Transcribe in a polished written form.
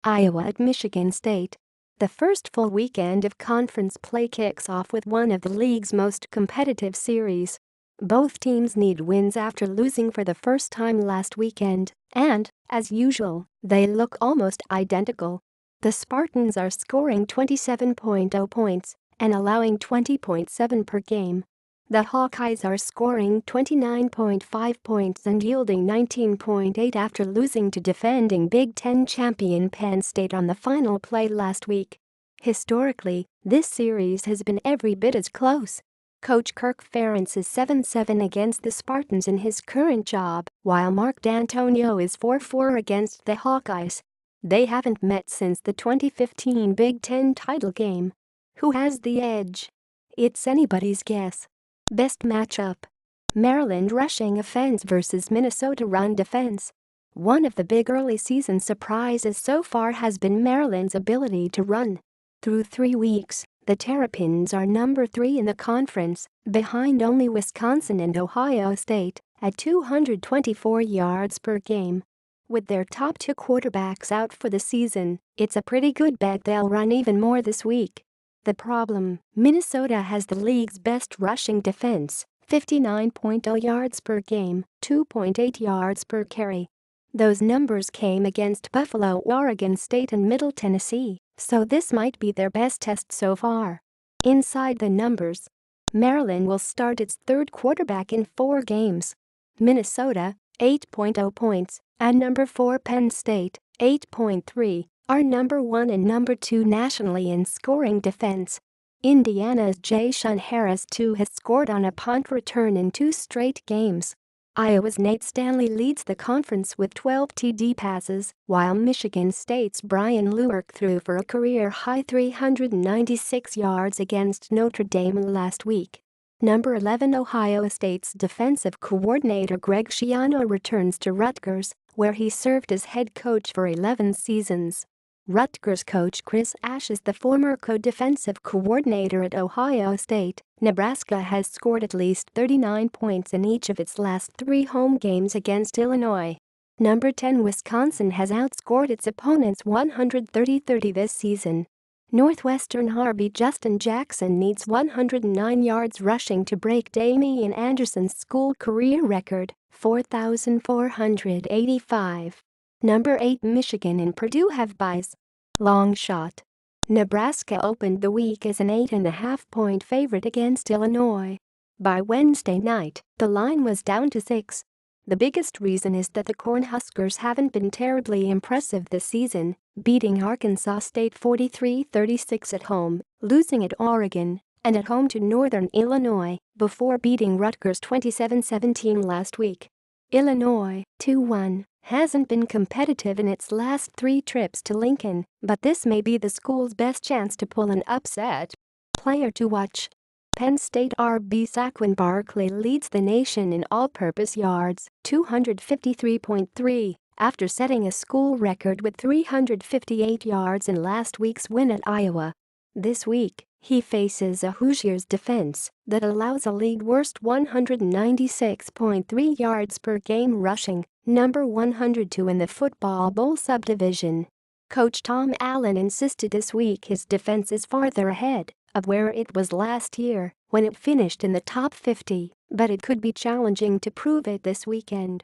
Iowa at Michigan State. The first full weekend of conference play kicks off with one of the league's most competitive series. Both teams need wins after losing for the first time last weekend, and, as usual, they look almost identical. The Spartans are scoring 27.0 points and allowing 20.7 per game. The Hawkeyes are scoring 29.5 points and yielding 19.8 after losing to defending Big Ten champion Penn State on the final play last week. Historically, this series has been every bit as close. Coach Kirk Ferentz is 7-7 against the Spartans in his current job, while Mark Dantonio is 4-4 against the Hawkeyes. They haven't met since the 2015 Big Ten title game. Who has the edge? It's anybody's guess. Best matchup: Maryland rushing offense versus Minnesota run defense. One of the big early season surprises so far has been Maryland's ability to run. Through 3 weeks, the Terrapins are number 3 in the conference, behind only Wisconsin and Ohio State, at 224 yards per game. With their top 2 quarterbacks out for the season, it's a pretty good bet they'll run even more this week. The problem: Minnesota has the league's best rushing defense, 59.0 yards per game, 2.8 yards per carry. Those numbers came against Buffalo, Oregon State and Middle Tennessee, so this might be their best test so far. Inside the numbers, Maryland will start its third quarterback in 4 games. Minnesota, 8.0 points, and number 4 Penn State, 8.3, are number 1 and number 2 nationally in scoring defense. Indiana's Ja'Shawn Harris too has scored on a punt return in 2 straight games. Iowa's Nate Stanley leads the conference with 12 TD passes, while Michigan State's Brian Lewerke threw for a career-high 396 yards against Notre Dame last week. Number 11 Ohio State's defensive coordinator Greg Schiano returns to Rutgers, where he served as head coach for 11 seasons. Rutgers coach Chris Ash is the former co-defensive coordinator at Ohio State. Nebraska has scored at least 39 points in each of its last 3 home games against Illinois. Number 10 Wisconsin has outscored its opponents 130-30 this season. Northwestern Harvey Justin Jackson needs 109 yards rushing to break Damian Anderson's school career record, 4,485. Number 8 Michigan and Purdue have byes. Long shot. Nebraska opened the week as an 8.5-point favorite against Illinois. By Wednesday night, the line was down to 6. The biggest reason is that the Cornhuskers haven't been terribly impressive this season, beating Arkansas State 43-36 at home, losing at Oregon, and at home to Northern Illinois, before beating Rutgers 27-17 last week. Illinois, 2-1, hasn't been competitive in its last 3 trips to Lincoln, but this may be the school's best chance to pull an upset. Player to watch: Penn State RB Saquon Barkley leads the nation in all-purpose yards, 253.3, after setting a school record with 358 yards in last week's win at Iowa. This week, he faces a Hoosiers defense that allows a league-worst 196.3 yards per game rushing, number 102 in the Football Bowl subdivision. Coach Tom Allen insisted this week his defense is farther ahead of where it was last year when it finished in the top 50, but it could be challenging to prove it this weekend.